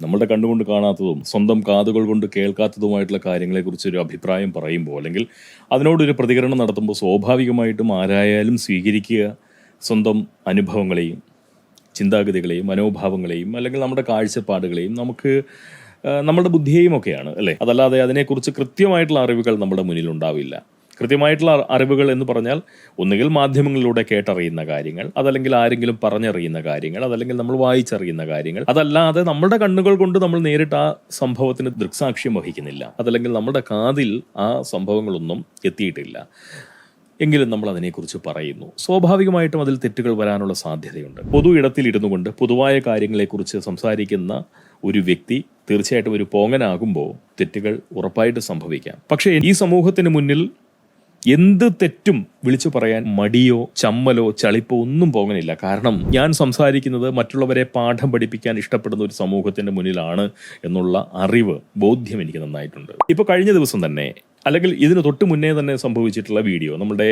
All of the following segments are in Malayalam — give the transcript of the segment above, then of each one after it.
നമ്മളുടെ കണ്ണുകൊണ്ട് കാണാത്തതും സ്വന്തം കാതുകൾ കൊണ്ട് കേൾക്കാത്തതുമായിട്ടുള്ള കാര്യങ്ങളെക്കുറിച്ച് ഒരു അഭിപ്രായം പറയുമ്പോൾ അല്ലെങ്കിൽ അതിനോടൊരു പ്രതികരണം നടത്തുമ്പോൾ സ്വാഭാവികമായിട്ടും ആരായാലും സ്വീകരിക്കുക സ്വന്തം അനുഭവങ്ങളെയും ചിന്താഗതികളെയും മനോഭാവങ്ങളെയും അല്ലെങ്കിൽ നമ്മുടെ കാഴ്ചപ്പാടുകളെയും നമ്മളുടെ ബുദ്ധിയെയും ഒക്കെയാണ് അല്ലേ. അതല്ലാതെ അതിനെക്കുറിച്ച് കൃത്യമായിട്ടുള്ള അറിവുകൾ നമ്മുടെ മുന്നിൽ ഉണ്ടാവില്ല. കൃത്യമായിട്ടുള്ള അറിവുകൾ എന്ന് പറഞ്ഞാൽ ഒന്നുകിൽ മാധ്യമങ്ങളിലൂടെ കേട്ടറിയുന്ന കാര്യങ്ങൾ, അതല്ലെങ്കിൽ ആരെങ്കിലും പറഞ്ഞറിയുന്ന കാര്യങ്ങൾ, അതല്ലെങ്കിൽ നമ്മൾ വായിച്ചറിയുന്ന കാര്യങ്ങൾ. അതല്ലാതെ നമ്മുടെ കണ്ണുകൾ കൊണ്ട് നമ്മൾ നേരിട്ട് ആ സംഭവത്തിന് ദൃക്സാക്ഷ്യം വഹിക്കുന്നില്ല, അതല്ലെങ്കിൽ നമ്മുടെ കാതിൽ ആ സംഭവങ്ങളൊന്നും എത്തിയിട്ടില്ല. എങ്കിലും നമ്മൾ അതിനെക്കുറിച്ച് പറയുന്നു. സ്വാഭാവികമായിട്ടും അതിൽ തെറ്റുകൾ വരാനുള്ള സാധ്യതയുണ്ട്. പൊതു ഇടത്തിലിരുന്നു കൊണ്ട് പൊതുവായ കാര്യങ്ങളെക്കുറിച്ച് സംസാരിക്കുന്ന ഒരു വ്യക്തി തീർച്ചയായിട്ടും ഒരു പോങ്ങനാകുമ്പോൾ തെറ്റുകൾ ഉറപ്പായിട്ട് സംഭവിക്കാം. പക്ഷേ ഈ സമൂഹത്തിന് മുന്നിൽ എന്ത് തെറ്റും വിളിച്ചു പറയാൻ മടിയോ ചമ്മലോ ചളിപ്പോ ഒന്നും പോകാനില്ല. കാരണം ഞാൻ സംസാരിക്കുന്നത് മറ്റുള്ളവരെ പാഠം പഠിപ്പിക്കാൻ ഇഷ്ടപ്പെടുന്ന ഒരു സമൂഹത്തിന്റെ മുന്നിലാണ് എന്നുള്ള ബോധ്യം എനിക്ക് നന്നായിട്ടുണ്ട്. ഇപ്പൊ കഴിഞ്ഞ ദിവസം തന്നെ അല്ലെങ്കിൽ ഇതിന് തൊട്ട് മുന്നേ തന്നെ സംഭവിച്ചിട്ടുള്ള വീഡിയോ, നമ്മുടെ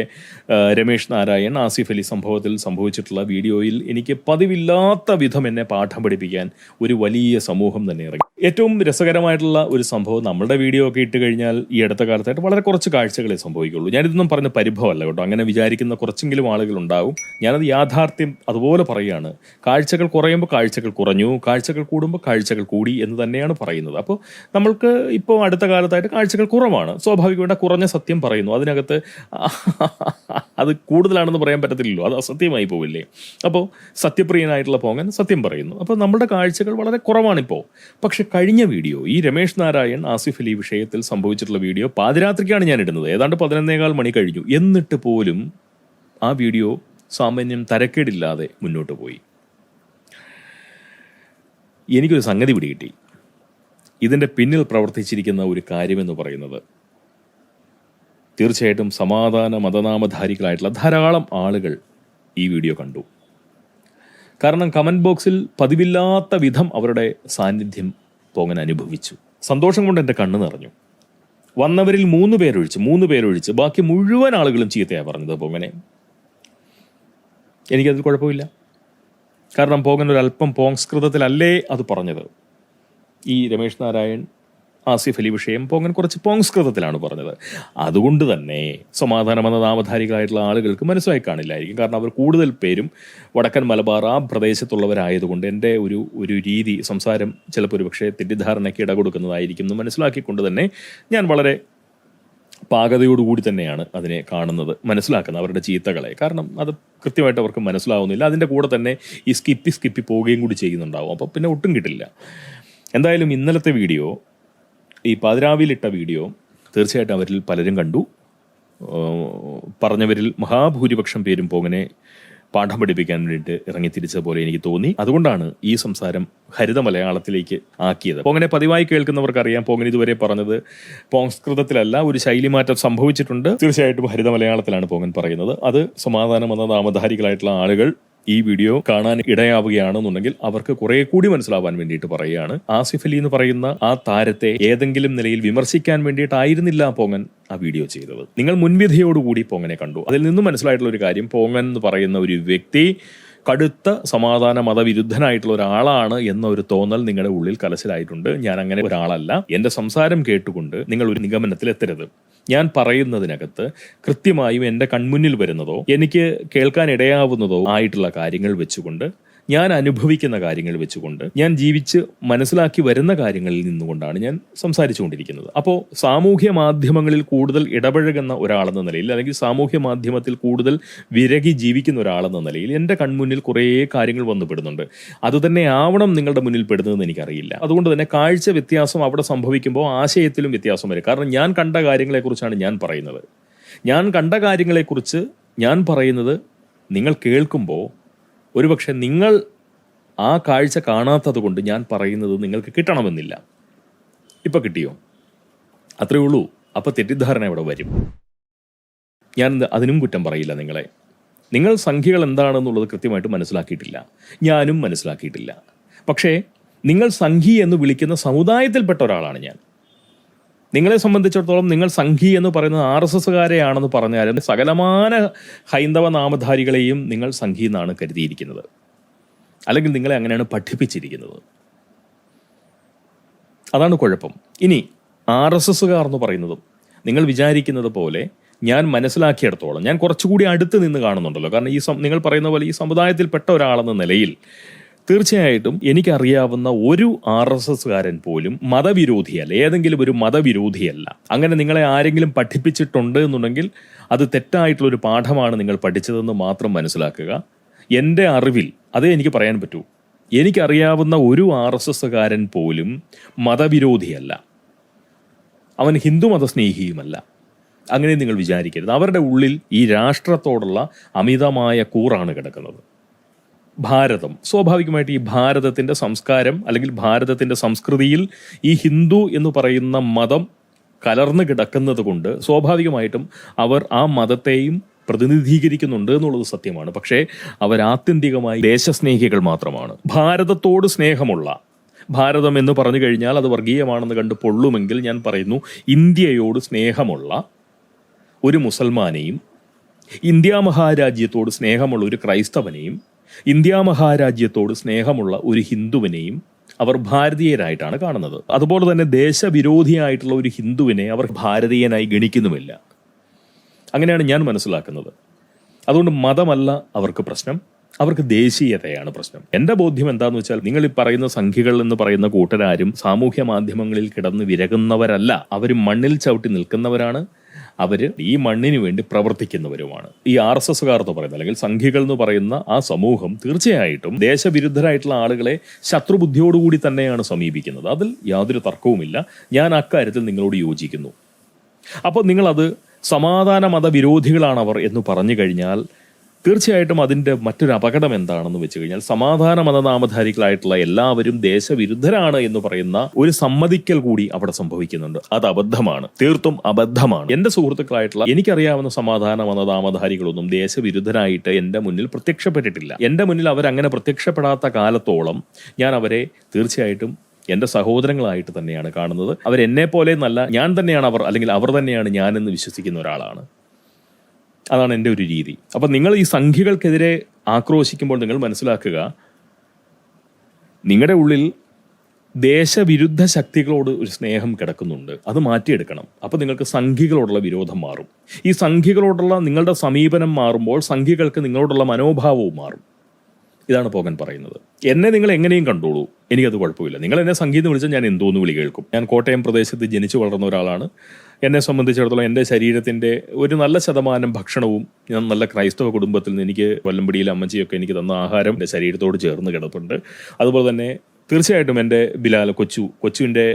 രമേഷ് നാരായൺ ആസിഫ് അലി സംഭവത്തിൽ സംഭവിച്ചിട്ടുള്ള വീഡിയോയിൽ എനിക്ക് പതിവില്ലാത്ത വിധം എന്നെ പാഠം പഠിപ്പിക്കാൻ ഒരു വലിയ സമൂഹം തന്നെ ഇറങ്ങി. ഏറ്റവും രസകരമായിട്ടുള്ള ഒരു സംഭവം, നമ്മളുടെ വീഡിയോ ഒക്കെ ഇട്ട് കഴിഞ്ഞാൽ ഈ അടുത്ത കാലത്തായിട്ട് വളരെ കുറച്ച് കാഴ്ചകളെ സംഭവിക്കുള്ളൂ. ഞാനിതൊന്നും പറഞ്ഞ പരിഭവമല്ല കേട്ടോ, അങ്ങനെ വിചാരിക്കുന്ന കുറച്ചെങ്കിലും ആളുകൾ ഉണ്ടാവും. ഞാനത് യാഥാർത്ഥ്യം അതുപോലെ പറയുകയാണ്. കാഴ്ചകൾ കുറയുമ്പോൾ കാഴ്ചകൾ കുറഞ്ഞു, കാഴ്ചകൾ കൂടുമ്പോൾ കാഴ്ചകൾ കൂടി എന്ന് തന്നെയാണ് പറയുന്നത്. അപ്പോൾ നമ്മൾക്ക് ഇപ്പോൾ അടുത്ത കാലത്തായിട്ട് കാഴ്ചകൾ കുറവാണ്. സ്വാഭാവികമായിട്ട് കുറഞ്ഞ സത്യം പറയുന്നു. അതിനകത്ത് അത് കൂടുതലാണെന്ന് പറയാൻ പറ്റത്തില്ലല്ലോ, അത് അസത്യമായി പോവില്ലേ. അപ്പോൾ സത്യപ്രിയനായിട്ടുള്ള പോങ്ങൻ സത്യം പറയുന്നു. അപ്പോൾ നമ്മുടെ കാഴ്ചകൾ വളരെ കുറവാണിപ്പോൾ. പക്ഷെ കഴിഞ്ഞ വീഡിയോ, ഈ രമേഷ് നാരായൺ ആസിഫ് അലി വിഷയത്തിൽ സംഭവിച്ചിട്ടുള്ള വീഡിയോ പാതിരാത്രിക്കാണ് ഞാൻ ഇടുന്നത്. ഏതാണ്ട് 11:15 മണി കഴിഞ്ഞു. എന്നിട്ട് പോലും ആ വീഡിയോ സാമാന്യം തരക്കേടില്ലാതെ മുന്നോട്ട് പോയി. എനിക്കൊരു സംഗതി പിടികിട്ടി. ഇതിൻ്റെ പിന്നിൽ പ്രവർത്തിച്ചിരിക്കുന്ന ഒരു കാര്യമെന്ന് പറയുന്നത് തീർച്ചയായിട്ടും സമാധാന മതനാമധാരികളായിട്ടുള്ള ധാരാളം ആളുകൾ ഈ വീഡിയോ കണ്ടു. കാരണം കമന്റ് ബോക്സിൽ പതിവില്ലാത്ത വിധം അവരുടെ സാന്നിധ്യം പോങ്ങൻ അനുഭവിച്ചു. സന്തോഷം കൊണ്ട് എൻ്റെ കണ്ണ് നിറഞ്ഞു. വന്നവരിൽ 3 പേരൊഴിച്ച് ബാക്കി മുഴുവൻ ആളുകളും ചീത്തയാണ് പറഞ്ഞത് പോങ്ങനെ. എനിക്കതിൽ കുഴപ്പമില്ല. കാരണം പോങ്ങൻ ഒരല്പം പോങ്സ്കൃതത്തിലല്ലേ അത് പറഞ്ഞത്. ഈ രമേഷ് നാരായൺ ആസിഫ് അലി വിഷയം പോങ്ങൻ കുറച്ച് പോങ്സ്കൃതത്തിലാണ് പറഞ്ഞത്. അതുകൊണ്ട് തന്നെ സമാധാന മതനാമധാരികളായിട്ടുള്ള ആളുകൾക്ക് മനസ്സിലായി കാണില്ലായിരിക്കും. കാരണം അവർ കൂടുതൽ പേരും വടക്കൻ മലബാർ ആ പ്രദേശത്തുള്ളവരായതുകൊണ്ട് എൻ്റെ ഒരു രീതി സംസാരം ചിലപ്പോൾ ഒരു പക്ഷേ തെറ്റിദ്ധാരണയ്ക്ക് ഇട കൊടുക്കുന്നതായിരിക്കും എന്ന് മനസ്സിലാക്കിക്കൊണ്ട് തന്നെ ഞാൻ വളരെ പാകതയോടുകൂടി തന്നെയാണ് അതിനെ കാണുന്നത്, മനസ്സിലാക്കുന്നത് അവരുടെ ചീത്തകളെ. കാരണം അത് കൃത്യമായിട്ട് അവർക്ക് മനസ്സിലാവുന്നില്ല. അതിൻ്റെ കൂടെ തന്നെ ഈ സ്കിപ്പി പോവുകയും കൂടി ചെയ്യുന്നുണ്ടാവും. അപ്പോൾ പിന്നെ ഒട്ടും കിട്ടില്ല. എന്തായാലും ഇന്നലത്തെ വീഡിയോ, ഈ പാതിരാവിലിട്ട വീഡിയോ തീർച്ചയായിട്ടും അവരിൽ പലരും കണ്ടു. പറഞ്ഞവരിൽ മഹാഭൂരിപക്ഷം പേരും പോങ്ങനെ പാഠം പഠിപ്പിക്കാൻ വേണ്ടിയിട്ട് ഇറങ്ങിത്തിരിച്ച പോലെ എനിക്ക് തോന്നി. അതുകൊണ്ടാണ് ഈ സംസാരം ഹരിത മലയാളത്തിലേക്ക് ആക്കിയത്. പോങ്ങനെ പതിവായി കേൾക്കുന്നവർക്കറിയാം, പോങ്ങനെ ഇതുവരെ പറഞ്ഞത് പോങ്സ്കൃതത്തിലല്ല, ഒരു ശൈലിമാറ്റം സംഭവിച്ചിട്ടുണ്ട്. തീർച്ചയായിട്ടും ഹരിത മലയാളത്തിലാണ് പോങ്ങൻ പറയുന്നത്. അത് സമാധാനം എന്ന നാമധാരികളായിട്ടുള്ള ആളുകൾ ഈ വീഡിയോ കാണാൻ ഇടയാവുകയാണെന്നുണ്ടെങ്കിൽ അവർക്ക് കുറെ കൂടി മനസ്സിലാവാൻ വേണ്ടിയിട്ട് പറയുകയാണ്. ആസിഫ് അലി എന്ന് പറയുന്ന ആ താരത്തെ ഏതെങ്കിലും നിലയിൽ വിമർശിക്കാൻ വേണ്ടിയിട്ടായിരുന്നില്ല പോങ്ങൻ ആ വീഡിയോ ചെയ്തത്. നിങ്ങൾ മുൻവിധിയോടുകൂടി പോങ്ങനെ കണ്ടു. അതിൽ നിന്നും മനസ്സിലായിട്ടുള്ള ഒരു കാര്യം, പോങ്ങൻ എന്ന് പറയുന്ന ഒരു വ്യക്തി കടുത്ത സമാധാന മതവിരുദ്ധനായിട്ടുള്ള ഒരാളാണ് എന്ന ഒരു തോന്നൽ നിങ്ങളുടെ ഉള്ളിൽ കലശലായിട്ടുണ്ട്. ഞാൻ അങ്ങനെ ഒരാളല്ല. എന്റെ സംസാരം കേട്ടുകൊണ്ട് നിങ്ങൾ ഒരു നിഗമനത്തിൽ എത്തരുത്. ഞാൻ പറയുന്നതിനകത്ത് കൃത്യമായും എൻ്റെ കൺമുന്നിൽ വരുന്നതോ എനിക്ക് കേൾക്കാൻ ഇടയാവുന്നതോ ആയിട്ടുള്ള കാര്യങ്ങൾ വെച്ചുകൊണ്ട്, ഞാൻ അനുഭവിക്കുന്ന കാര്യങ്ങൾ വെച്ചുകൊണ്ട്, ഞാൻ ജീവിച്ച് മനസ്സിലാക്കി വരുന്ന കാര്യങ്ങളിൽ നിന്നുകൊണ്ടാണ് ഞാൻ സംസാരിച്ചുകൊണ്ടിരിക്കുന്നത്. അപ്പോൾ സാമൂഹ്യ മാധ്യമങ്ങളിൽ കൂടുതൽ ഇടപഴകുന്ന ഒരാളെന്ന നിലയിൽ, അല്ലെങ്കിൽ സാമൂഹ്യ മാധ്യമത്തിൽ കൂടുതൽ വിരകി ജീവിക്കുന്ന ഒരാളെന്ന നിലയിൽ എൻ്റെ കൺമുന്നിൽ കുറേ കാര്യങ്ങൾ വന്നുപെടുന്നുണ്ട്. അതുതന്നെ ആവണം നിങ്ങളുടെ മുന്നിൽ പെടുന്നതെന്ന് എനിക്കറിയില്ല. അതുകൊണ്ട് തന്നെ കാഴ്ച വ്യത്യാസം അവിടെ സംഭവിക്കുമ്പോൾ ആശയത്തിലും വ്യത്യാസം വരും. കാരണം ഞാൻ കണ്ട കാര്യങ്ങളെക്കുറിച്ചാണ് ഞാൻ പറയുന്നത്. ഞാൻ കണ്ട കാര്യങ്ങളെക്കുറിച്ച് ഞാൻ പറയുന്നത് നിങ്ങൾ കേൾക്കുമ്പോൾ ഒരുപക്ഷെ നിങ്ങൾ ആ കാഴ്ച കാണാത്തത് കൊണ്ട് ഞാൻ പറയുന്നത് നിങ്ങൾക്ക് കിട്ടണമെന്നില്ല. ഇപ്പം കിട്ടിയോ? അത്രയേ ഉള്ളൂ. അപ്പം തെറ്റിദ്ധാരണ ഇവിടെ വരും. ഞാൻ അതിനും കുറ്റം പറയില്ല നിങ്ങളെ. നിങ്ങൾ സംഖ്യകൾ എന്താണെന്നുള്ളത് കൃത്യമായിട്ട് മനസ്സിലാക്കിയിട്ടില്ല, ഞാനും മനസ്സിലാക്കിയിട്ടില്ല. പക്ഷേ നിങ്ങൾ സംഘി എന്ന് വിളിക്കുന്ന സമുദായത്തിൽപ്പെട്ട ഒരാളാണ് ഞാൻ. നിങ്ങളെ സംബന്ധിച്ചിടത്തോളം നിങ്ങൾ സംഘി എന്ന് പറയുന്നത് RSSകാരെയാണെന്ന് പറഞ്ഞാലും സകലമാന ഹൈന്ദവ നാമധാരികളെയും നിങ്ങൾ സംഘി എന്നാണ് കരുതിയിരിക്കുന്നത്, അല്ലെങ്കിൽ നിങ്ങളെ അങ്ങനെയാണ് പഠിപ്പിച്ചിരിക്കുന്നത്. അതാണ് കുഴപ്പം. ഇനി RSSകാർ എന്ന് പറയുന്നതും നിങ്ങൾ വിചാരിക്കുന്നത് പോലെ ഞാൻ മനസ്സിലാക്കിയിടത്തോളം, ഞാൻ കുറച്ചുകൂടി അടുത്ത് നിന്ന് കാണുന്നുണ്ടല്ലോ, കാരണം നിങ്ങൾ പറയുന്ന പോലെ ഈ സമുദായത്തിൽപ്പെട്ട ഒരാളെന്ന നിലയിൽ തീർച്ചയായിട്ടും എനിക്കറിയാവുന്ന ഒരു RSSകാരൻ പോലും മതവിരോധിയല്ല, ഏതെങ്കിലും ഒരു മതവിരോധിയല്ല. അങ്ങനെ നിങ്ങളെ ആരെങ്കിലും പഠിപ്പിച്ചിട്ടുണ്ട് എന്നുണ്ടെങ്കിൽ അത് തെറ്റായിട്ടുള്ളൊരു പാഠമാണ് നിങ്ങൾ പഠിച്ചതെന്ന് മാത്രം മനസ്സിലാക്കുക. എൻ്റെ അറിവിൽ അതേ എനിക്ക് പറയാൻ പറ്റൂ. എനിക്കറിയാവുന്ന ഒരു RSSകാരൻ പോലും മതവിരോധിയല്ല, അവൻ ഹിന്ദു മതസ്നേഹിയുമല്ല. അങ്ങനെ നിങ്ങൾ വിചാരിക്കരുത്. അവരുടെ ഉള്ളിൽ ഈ രാഷ്ട്രത്തോടുള്ള അമിതമായ കൂറാണ് കിടക്കുന്നത്. ഭാരതം, സ്വാഭാവികമായിട്ട് ഈ ഭാരതത്തിൻ്റെ സംസ്കാരം അല്ലെങ്കിൽ ഭാരതത്തിൻ്റെ സംസ്കൃതിയിൽ ഈ ഹിന്ദു എന്ന് പറയുന്ന മതം കലർന്നു കിടക്കുന്നത് കൊണ്ട് സ്വാഭാവികമായിട്ടും അവർ ആ മതത്തെയും പ്രതിനിധീകരിക്കുന്നുണ്ട് എന്നുള്ളത് സത്യമാണ്. പക്ഷേ അവരാത്യന്തികമായി ദേശസ്നേഹികൾ മാത്രമാണ്. ഭാരതത്തോട് സ്നേഹമുള്ള, ഭാരതം എന്ന് പറഞ്ഞു കഴിഞ്ഞാൽ അത് വർഗീയമാണെന്ന് കണ്ട് പൊള്ളുമെങ്കിൽ ഞാൻ പറയുന്നു, ഇന്ത്യയോട് സ്നേഹമുള്ള ഒരു മുസൽമാനെയും ഇന്ത്യ മഹാരാജ്യത്തോട് സ്നേഹമുള്ള ഒരു ക്രൈസ്തവനെയും ഇന്ത്യ മഹാരാജ്യത്തോട് സ്നേഹമുള്ള ഒരു ഹിന്ദുവിനെയും അവർ ഭാരതീയരായിട്ടാണ് കാണുന്നത്. അതുപോലെ തന്നെ ദേശവിരോധിയായിട്ടുള്ള ഒരു ഹിന്ദുവിനെ അവർ ഭാരതീയനായി ഗണിക്കുന്നുമില്ല. അങ്ങനെയാണ് ഞാൻ മനസ്സിലാക്കുന്നത്. അതുകൊണ്ട് മതമല്ല അവർക്ക് പ്രശ്നം, അവർക്ക് ദേശീയതയാണ് പ്രശ്നം. എൻ്റെ ബോധ്യം എന്താണെന്ന് വെച്ചാൽ, നിങ്ങൾ ഈ പറയുന്ന സംഖ്യകൾ എന്ന് പറയുന്ന കൂട്ടരാരും സാമൂഹ്യ മാധ്യമങ്ങളിൽ കിടന്ന് വിരകുന്നവരല്ല. അവർ മണ്ണിൽ ചവിട്ടി നിൽക്കുന്നവരാണ്. അവർ ഈ മണ്ണിന് വേണ്ടി പ്രവർത്തിക്കുന്നവരുമാണ്. ഈ RSSകാർ എന്ന് പറയുന്നത് അല്ലെങ്കിൽ സംഘികൾ എന്ന് പറയുന്ന ആ സമൂഹം തീർച്ചയായിട്ടും ദേശവിരുദ്ധരായിട്ടുള്ള ആളുകളെ ശത്രുബുദ്ധിയോടുകൂടി തന്നെയാണ് സമീപിക്കുന്നത്. അതിൽ യാതൊരു തർക്കവുമില്ല. ഞാൻ അക്കാര്യത്തിൽ നിങ്ങളോട് യോജിക്കുന്നു. അപ്പോൾ നിങ്ങളത് സമാധാന മതവിരോധികളാണ് അവർ എന്ന് പറഞ്ഞു കഴിഞ്ഞാൽ തീർച്ചയായിട്ടും അതിൻ്റെ മറ്റൊരു അപകടം എന്താണെന്ന് വെച്ച് കഴിഞ്ഞാൽ, സമാധാന മതനാമധാരികളായിട്ടുള്ള എല്ലാവരും ദേശവിരുദ്ധരാണ് എന്ന് പറയുന്ന ഒരു സമ്മതിക്കൽ കൂടി അവിടെ സംഭവിക്കുന്നുണ്ട്. അത് അബദ്ധമാണ്, തീർത്തും അബദ്ധമാണ്. എൻ്റെ സുഹൃത്തുക്കളായിട്ടുള്ള എനിക്കറിയാവുന്ന സമാധാന മതനാമധാരികളൊന്നും ദേശവിരുദ്ധരായിട്ട് എൻ്റെ മുന്നിൽ പ്രത്യക്ഷപ്പെട്ടിട്ടില്ല. എൻ്റെ മുന്നിൽ അവരങ്ങനെ പ്രത്യക്ഷപ്പെടാത്ത കാലത്തോളം ഞാൻ അവരെ തീർച്ചയായിട്ടും എൻ്റെ സഹോദരങ്ങളായിട്ട് തന്നെയാണ് കാണുന്നത്. അവരെന്നെ പോലെ എന്നല്ല, ഞാൻ തന്നെയാണ് അവർ, അല്ലെങ്കിൽ അവർ തന്നെയാണ് ഞാനെന്ന് വിശ്വസിക്കുന്ന ഒരാളാണ്. അതാണ് എൻ്റെ ഒരു രീതി. അപ്പം നിങ്ങൾ ഈ സംഖ്യകൾക്കെതിരെ ആക്രോശിക്കുമ്പോൾ നിങ്ങൾ മനസ്സിലാക്കുക, നിങ്ങളുടെ ഉള്ളിൽ ദേശവിരുദ്ധ ശക്തികളോട് ഒരു സ്നേഹം കിടക്കുന്നുണ്ട്. അത് മാറ്റിയെടുക്കണം. അപ്പോൾ നിങ്ങൾക്ക് സംഖ്യകളോടുള്ള വിരോധം മാറും. ഈ സംഖ്യകളോടുള്ള നിങ്ങളുടെ സമീപനം മാറുമ്പോൾ സംഖ്യകൾക്ക് നിങ്ങളോടുള്ള മനോഭാവവും മാറും. ഇതാണ് പോകൻ പറയുന്നത്. എന്നെ നിങ്ങൾ എങ്ങനെയും കണ്ടോളൂ, എനിക്കത് കുഴപ്പമില്ല. നിങ്ങൾ എന്നെ സംഗീതം വിളിച്ചാൽ ഞാൻ എന്തോന്ന് വിളി കേൾക്കും. ഞാൻ കോട്ടയം പ്രദേശത്ത് ജനിച്ചു വളർന്ന ഒരാളാണ്. എന്നെ സംബന്ധിച്ചിടത്തോളം എൻ്റെ ശരീരത്തിൻ്റെ ഒരു നല്ല ശതമാനം ഭക്ഷണവും, ഞാൻ നല്ല ക്രൈസ്തവ കുടുംബത്തിൽ നിന്ന് എനിക്ക് കൊല്ലംപിടിയിലെ അമ്മച്ചിയൊക്കെ എനിക്ക് തന്ന ആഹാരം എൻ്റെ ശരീരത്തോട് ചേർന്ന് കിടപ്പുണ്ട്. അതുപോലെ തന്നെ തീർച്ചയായിട്ടും എൻ്റെ ബിലാൽ കൊച്ചുവിൻ്റെ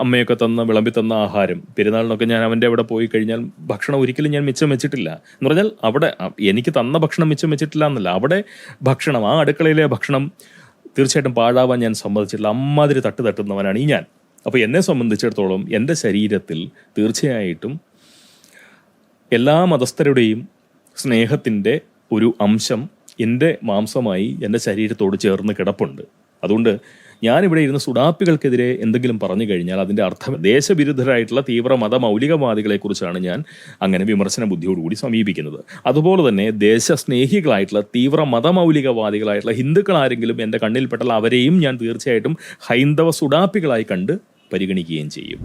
അമ്മയൊക്കെ വിളമ്പി തന്ന ആഹാരം, പെരുന്നാളിനൊക്കെ ഞാൻ അവൻ്റെ അവിടെ പോയി കഴിഞ്ഞാൽ ഭക്ഷണം ഒരിക്കലും ഞാൻ മിച്ചം വെച്ചിട്ടില്ല. എന്ന് പറഞ്ഞാൽ അവിടെ എനിക്ക് തന്ന ഭക്ഷണം മിച്ചം വെച്ചിട്ടില്ല എന്നല്ല, അവിടെ ഭക്ഷണം, ആ അടുക്കളയിലെ ഭക്ഷണം തീർച്ചയായിട്ടും പാഴാവാൻ ഞാൻ സമ്മതിച്ചിട്ടില്ല. അമ്മാതിരി തട്ടുന്നവനാണ് ഈ ഞാൻ. അപ്പോൾ എന്നെ സംബന്ധിച്ചിടത്തോളം എൻ്റെ ശരീരത്തിൽ തീർച്ചയായിട്ടും എല്ലാ മതസ്ഥരുടെയും സ്നേഹത്തിൻ്റെ ഒരു അംശം എൻ്റെ മാംസമായി എൻ്റെ ശരീരത്തോട് ചേർന്ന് കിടപ്പുണ്ട്. അതുകൊണ്ട് ഞാനിവിടെ ഇരുന്ന് സുഡാപ്പികൾക്കെതിരെ എന്തെങ്കിലും പറഞ്ഞു കഴിഞ്ഞാൽ അതിൻ്റെ അർത്ഥം ദേശവിരുദ്ധരായിട്ടുള്ള തീവ്ര മതമൗലികവാദികളെക്കുറിച്ചാണ് ഞാൻ അങ്ങനെ വിമർശന ബുദ്ധിയോടുകൂടി സമീപിക്കുന്നത്. അതുപോലെ തന്നെ ദേശസ്നേഹികളായിട്ടുള്ള തീവ്ര മതമൗലികവാദികളായിട്ടുള്ള ഹിന്ദുക്കൾ ആരെങ്കിലും എൻ്റെ കണ്ണിൽപ്പെട്ടാൽ അവരെയും ഞാൻ തീർച്ചയായിട്ടും ഹൈന്ദവ സുഡാപ്പികളായി കണ്ട് പരിഗണിക്കുകയും ചെയ്യും.